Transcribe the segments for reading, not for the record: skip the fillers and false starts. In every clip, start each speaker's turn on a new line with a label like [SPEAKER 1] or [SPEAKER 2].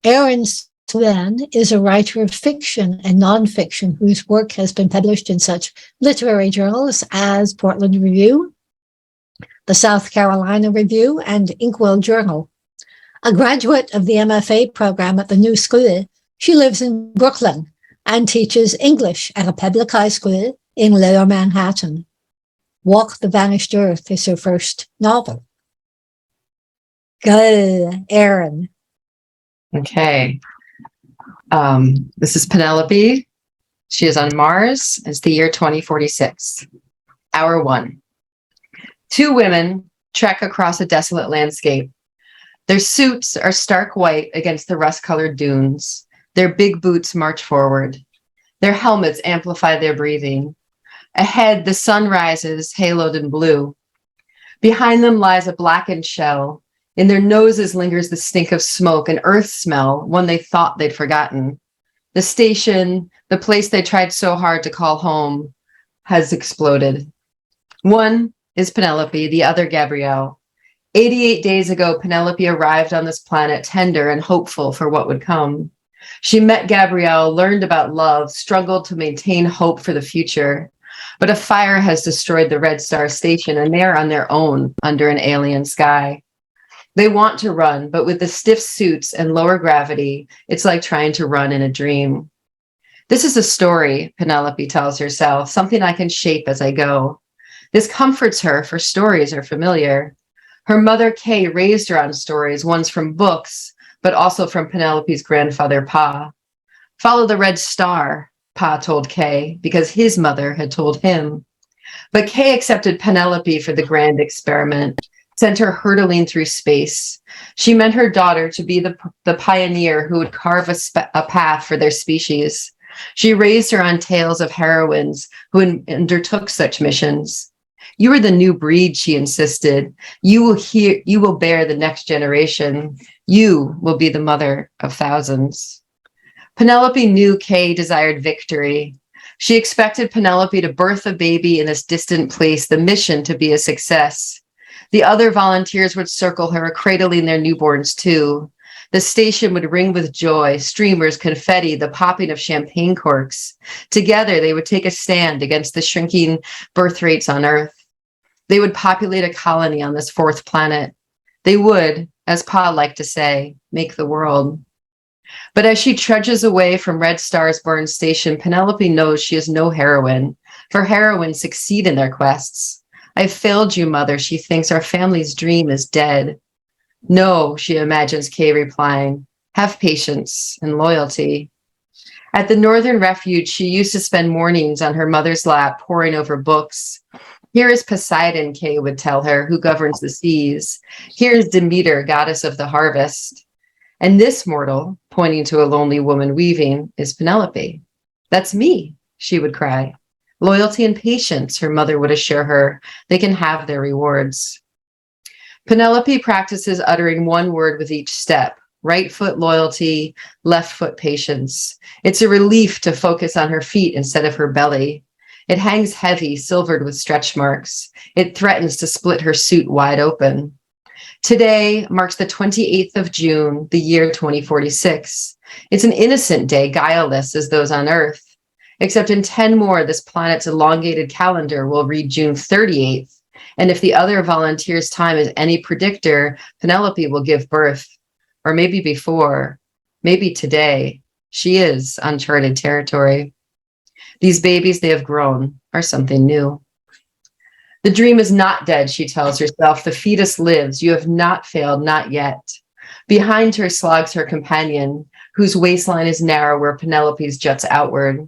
[SPEAKER 1] Erin Swan is a writer of fiction and nonfiction whose work has been published in such literary journals as Portland Review, the South Carolina Review, and Inkwell Journal. A graduate of the MFA program at the New School, she lives in Brooklyn and teaches English at a public high school in Lower Manhattan. Walk the Vanished Earth is her first novel. Go, Erin.
[SPEAKER 2] Okay. This is Penelope. She is on Mars. It's the year 2046. Hour 1. 2 women trek across a desolate landscape. Their suits are stark white against the rust-colored dunes. Their big boots march forward. Their helmets amplify their breathing. Ahead, the sun rises, haloed in blue. Behind them lies a blackened shell. In their noses lingers the stink of smoke, an earth smell, one they thought they'd forgotten. The station, the place they tried so hard to call home, has exploded. One is Penelope, the other Gabrielle. 88 days ago, Penelope arrived on this planet tender and hopeful for what would come. She met Gabrielle, learned about love, struggled to maintain hope for the future. But a fire has destroyed the Red Star Station, and they are on their own under an alien sky. They want to run, but with the stiff suits and lower gravity, it's like trying to run in a dream. This is a story, Penelope tells herself, something I can shape as I go. This comforts her, for stories are familiar. Her mother, Kay, raised her on stories, ones from books, but also from Penelope's grandfather, Pa. Follow the Red Star, Pa told Kay, because his mother had told him. But Kay accepted Penelope for the grand experiment, sent her hurtling through space. She meant her daughter to be the pioneer who would carve a path for their species. She raised her on tales of heroines who undertook such missions. You are the new breed, she insisted. You will bear the next generation. You will be the mother of thousands. Penelope knew Kay desired victory. She expected Penelope to birth a baby in this distant place, the mission to be a success. The other volunteers would circle her, cradling their newborns too. The station would ring with joy, streamers, confetti, the popping of champagne corks. Together, they would take a stand against the shrinking birth rates on Earth. They would populate a colony on this 4th planet. They would, as Pa liked to say, make the world. But as she trudges away from Red Star's burned station, Penelope knows she is no heroine, for heroines succeed in their quests. I've failed you, mother, she thinks. Our family's dream is dead. No, she imagines Kay replying. Have patience and loyalty. At the Northern Refuge, she used to spend mornings on her mother's lap, poring over books. Here is Poseidon, Kay would tell her, who governs the seas. Here is Demeter, goddess of the harvest. And this mortal, pointing to a lonely woman weaving, is Penelope. That's me, she would cry. Loyalty and patience, her mother would assure her. They can have their rewards. Penelope practices uttering one word with each step. Right foot loyalty, left foot patience. It's a relief to focus on her feet instead of her belly. It hangs heavy, silvered with stretch marks. It threatens to split her suit wide open. Today marks the 28th of June, the year 2046. It's an innocent day, guileless as those on Earth. Except in 10 more, this planet's elongated calendar will read June 38th. And if the other volunteer's time is any predictor, Penelope will give birth. Or maybe before, maybe today. She is uncharted territory. These babies they have grown are something new. The dream is not dead, she tells herself. The fetus lives. You have not failed, not yet. Behind her slogs her companion, whose waistline is narrow where Penelope's juts outward.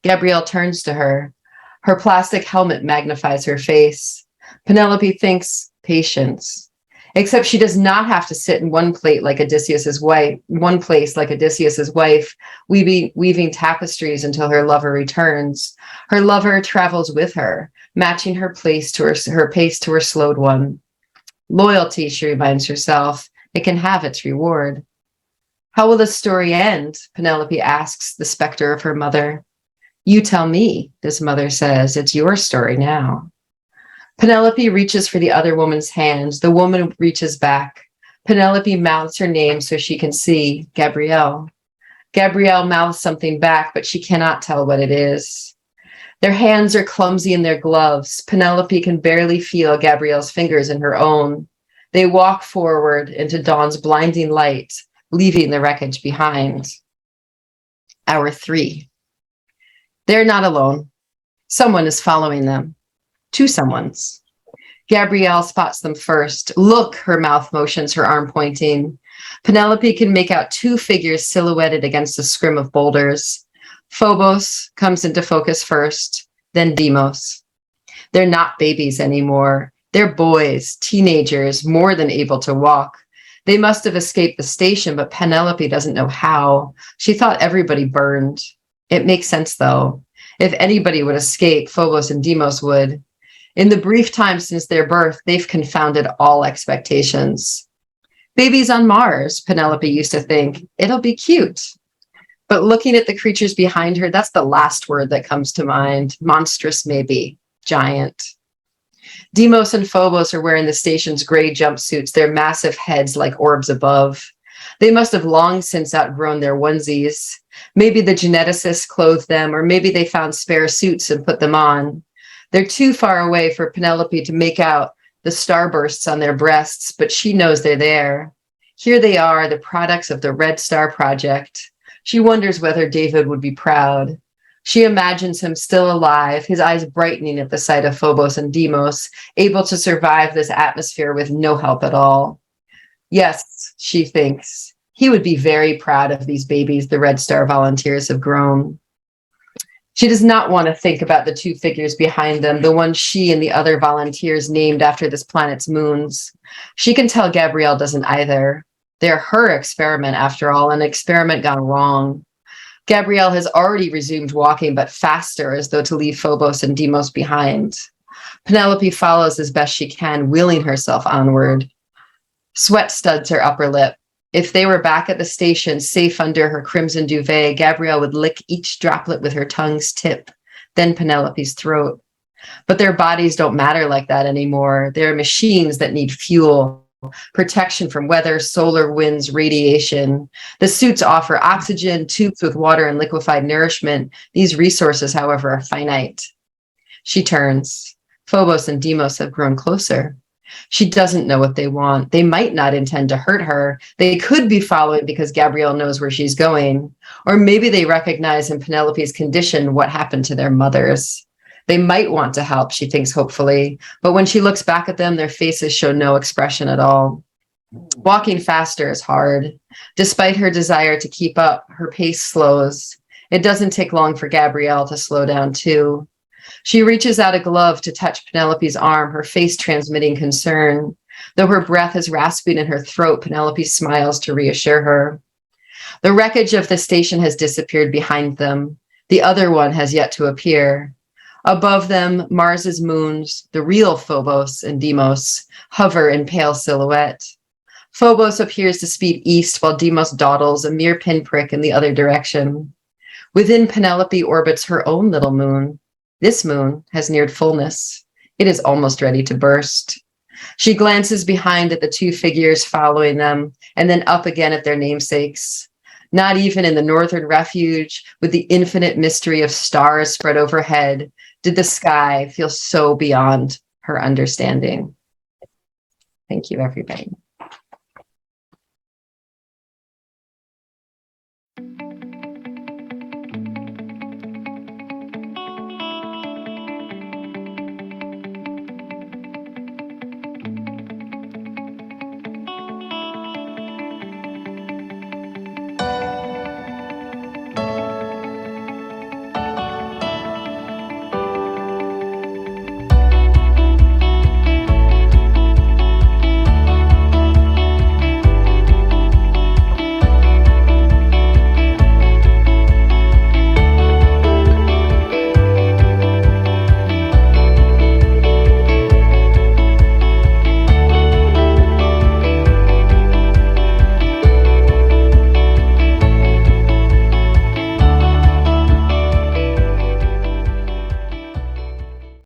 [SPEAKER 2] Gabrielle turns to her. Her plastic helmet magnifies her face. Penelope thinks, patience. Except she does not have to sit in one place like Odysseus's wife, weaving tapestries until her lover returns. Her lover travels with her, matching her pace to her slowed one. Loyalty, she reminds herself, it can have its reward. How will the story end? Penelope asks the specter of her mother. You tell me, this mother says, it's your story now. Penelope reaches for the other woman's hands. The woman reaches back. Penelope mouths her name so she can see Gabrielle. Gabrielle mouths something back, but she cannot tell what it is. Their hands are clumsy in their gloves. Penelope can barely feel Gabrielle's fingers in her own. They walk forward into dawn's blinding light, leaving the wreckage behind. Hour 3. They're not alone. Someone is following them. 2 someones. Gabrielle spots them first. Look, her mouth motions, her arm pointing. Penelope can make out 2 figures silhouetted against a scrim of boulders. Phobos comes into focus first, then Deimos. They're not babies anymore. They're boys, teenagers, more than able to walk. They must have escaped the station, but Penelope doesn't know how. She thought everybody burned. It makes sense, though. If anybody would escape, Phobos and Deimos would. In the brief time since their birth, they've confounded all expectations. Babies on Mars, Penelope used to think. It'll be cute. But looking at the creatures behind her, that's the last word that comes to mind. Monstrous, maybe. Giant. Deimos and Phobos are wearing the station's gray jumpsuits, their massive heads like orbs above. They must have long since outgrown their onesies. Maybe the geneticists clothed them, or maybe they found spare suits and put them on. They're too far away for Penelope to make out the starbursts on their breasts, but she knows they're there. Here they are, the products of the Red Star Project. She wonders whether David would be proud. She imagines him still alive, his eyes brightening at the sight of Phobos and Deimos, able to survive this atmosphere with no help at all. Yes, she thinks, he would be very proud of these babies the Red Star volunteers have grown. She does not want to think about the 2 figures behind them, the ones she and the other volunteers named after this planet's moons. She can tell Gabrielle doesn't either. They're her experiment, after all, an experiment gone wrong. Gabrielle has already resumed walking, but faster, as though to leave Phobos and Deimos behind. Penelope follows as best she can, wheeling herself onward. Sweat studs her upper lip. If they were back at the station, safe under her crimson duvet, Gabrielle would lick each droplet with her tongue's tip, then Penelope's throat. But their bodies don't matter like that anymore. They're machines that need fuel, protection from weather, solar winds, radiation. The suits offer oxygen, tubes with water and liquefied nourishment. These resources, however, are finite. She turns. Phobos and Deimos have grown closer. She doesn't know what they want. They might not intend to hurt her. They could be following because Gabrielle knows where she's going. Or maybe they recognize in Penelope's condition what happened to their mothers. They might want to help, she thinks hopefully, but when she looks back at them, their faces show no expression at all. Walking faster is hard. Despite her desire to keep up, her pace slows. It doesn't take long for Gabrielle to slow down too. She reaches out a glove to touch Penelope's arm, her face transmitting concern. Though her breath is rasping in her throat, Penelope smiles to reassure her. The wreckage of the station has disappeared behind them. The other one has yet to appear. Above them, Mars's moons, the real Phobos and Deimos, hover in pale silhouette. Phobos appears to speed east while Deimos dawdles, a mere pinprick in the other direction. Within Penelope orbits her own little moon. This moon has neared fullness. It is almost ready to burst. She glances behind at the 2 figures following them, and then up again at their namesakes. Not even in the northern refuge, with the infinite mystery of stars spread overhead, did the sky feel so beyond her understanding. Thank you, everybody.